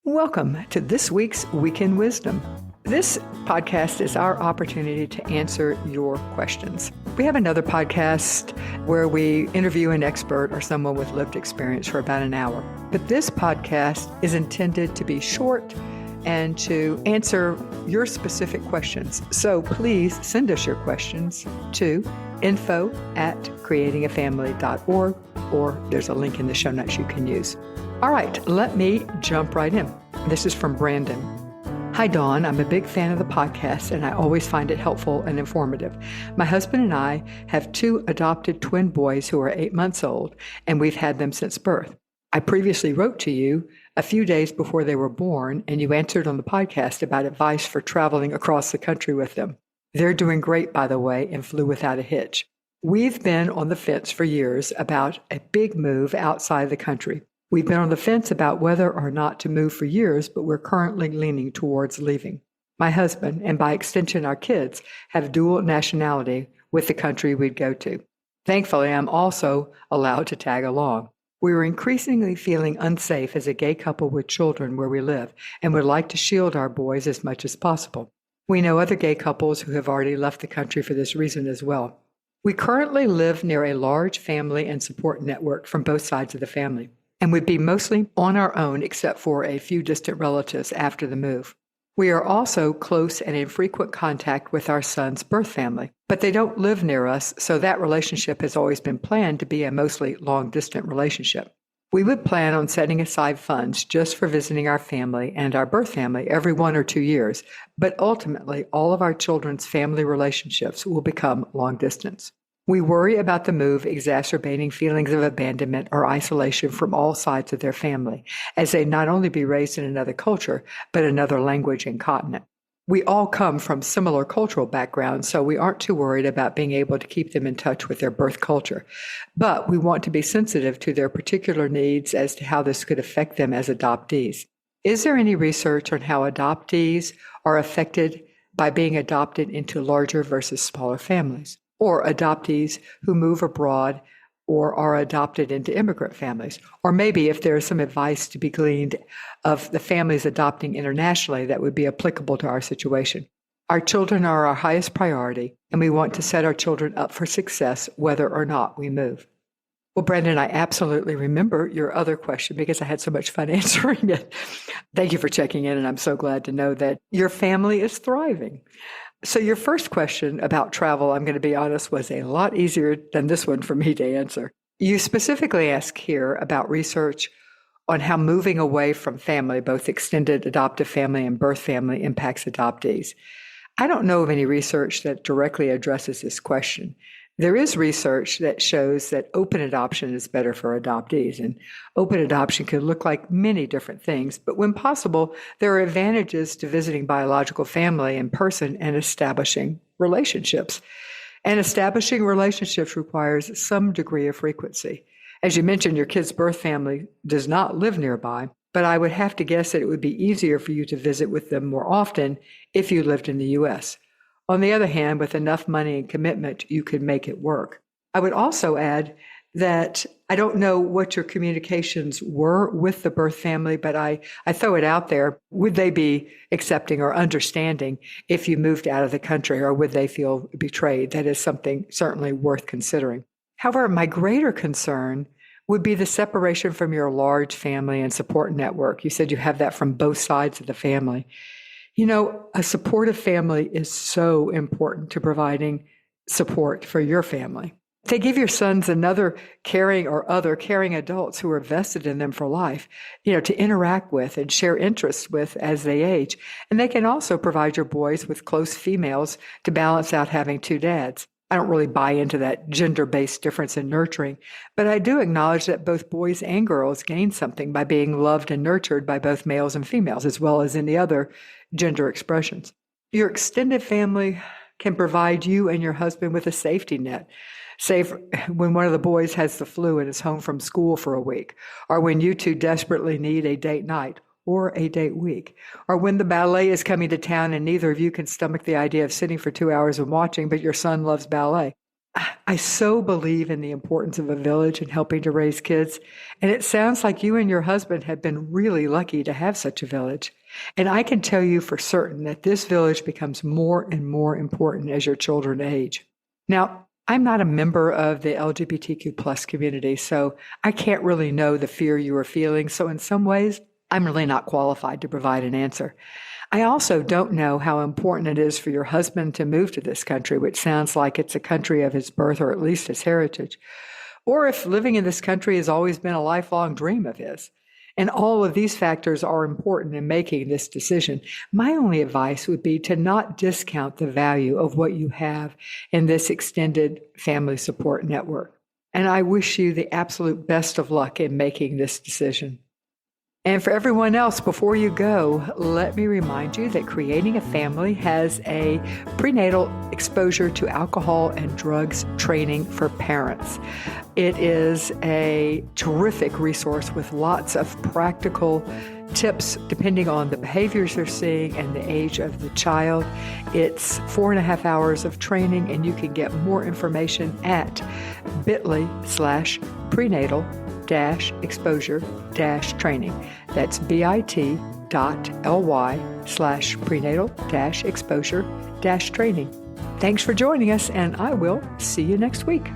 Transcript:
Welcome to this week's Weekend Wisdom. This podcast is our opportunity to answer your questions. We have another podcast where we interview an expert or someone with lived experience for about an hour. But this podcast is intended to be short and to answer your specific questions. So please send us your questions to info@creatingafamily.org, or there's a link in the show notes you can use. All right, let me jump right in. This is from Brandon. Hi, Dawn. I'm a big fan of the podcast, and I always find it helpful and informative. My husband and I have two adopted twin boys who are 8 months old, and we've had them since birth. I previously wrote to you a few days before they were born, and you answered on the podcast about advice for traveling across the country with them. They're doing great, by the way, and flew without a hitch. We've been on the fence for years about a big move outside the country. We've been on the fence about whether or not to move for years, but we're currently leaning towards leaving. My husband, and by extension our kids, have dual nationality with the country we'd go to. Thankfully, I'm also allowed to tag along. We were increasingly feeling unsafe as a gay couple with children where we live, and would like to shield our boys as much as possible. We know other gay couples who have already left the country for this reason as well. We currently live near a large family and support network from both sides of the family, and would be mostly on our own except for a few distant relatives after the move. We are also close and in frequent contact with our son's birth family, but they don't live near us, so that relationship has always been planned to be a mostly long-distance relationship. We would plan on setting aside funds just for visiting our family and our birth family every 1 or 2 years, but ultimately all of our children's family relationships will become long-distance. We worry about the move exacerbating feelings of abandonment or isolation from all sides of their family, as they not only be raised in another culture, but another language and continent. We all come from similar cultural backgrounds, so we aren't too worried about being able to keep them in touch with their birth culture. But we want to be sensitive to their particular needs as to how this could affect them as adoptees. Is there any research on how adoptees are affected by being adopted into larger versus smaller families? Or adoptees who move abroad or are adopted into immigrant families? Or maybe if there is some advice to be gleaned of the families adopting internationally that would be applicable to our situation. Our children are our highest priority, and we want to set our children up for success whether or not we move. Well, Brandon, I absolutely remember your other question because I had so much fun answering it. Thank you for checking in, and I'm so glad to know that your family is thriving. So your first question about travel, I'm going to be honest, was a lot easier than this one for me to answer. You specifically ask here about research on how moving away from family, both extended adoptive family and birth family, impacts adoptees. I don't know of any research that directly addresses this question. There is research that shows that open adoption is better for adoptees, and open adoption can look like many different things, but when possible, there are advantages to visiting biological family in person and establishing relationships. And establishing relationships requires some degree of frequency. As you mentioned, your kid's birth family does not live nearby, but I would have to guess that it would be easier for you to visit with them more often if you lived in the U.S. On the other hand, with enough money and commitment, you could make it work. I would also add that I don't know what your communications were with the birth family, but I throw it out there. Would they be accepting or understanding if you moved out of the country, or would they feel betrayed? That is something certainly worth considering. However, my greater concern would be the separation from your large family and support network. You said you have that from both sides of the family. You know, a supportive family is so important to providing support for your family. They give your sons another caring or other caring adults who are vested in them for life, to interact with and share interests with as they age. And they can also provide your boys with close females to balance out having two dads. I don't really buy into that gender-based difference in nurturing, but I do acknowledge that both boys and girls gain something by being loved and nurtured by both males and females, as well as any other gender expressions. Your extended family can provide you and your husband with a safety net. Say when one of the boys has the flu and is home from school for a week, or when you two desperately need a date night or a date week, or when the ballet is coming to town and neither of you can stomach the idea of sitting for 2 hours and watching, but your son loves ballet. I so believe in the importance of a village and helping to raise kids. And it sounds like you and your husband have been really lucky to have such a village. And I can tell you for certain that this village becomes more and more important as your children age. Now, I'm not a member of the LGBTQ plus community, so I can't really know the fear you are feeling. So in some ways, I'm really not qualified to provide an answer. I also don't know how important it is for your husband to move to this country, which sounds like it's a country of his birth or at least his heritage, or if living in this country has always been a lifelong dream of his. And all of these factors are important in making this decision. My only advice would be to not discount the value of what you have in this extended family support network. And I wish you the absolute best of luck in making this decision. And for everyone else, before you go, let me remind you that Creating a Family has a prenatal exposure to alcohol and drugs training for parents. It is a terrific resource with lots of practical tips depending on the behaviors you're seeing and the age of the child. It's 4.5 hours of training, and you can get more information at bit.ly/prenatal-exposure-training. That's bit.ly/prenatal-exposure-training. Thanks for joining us, and I will see you next week.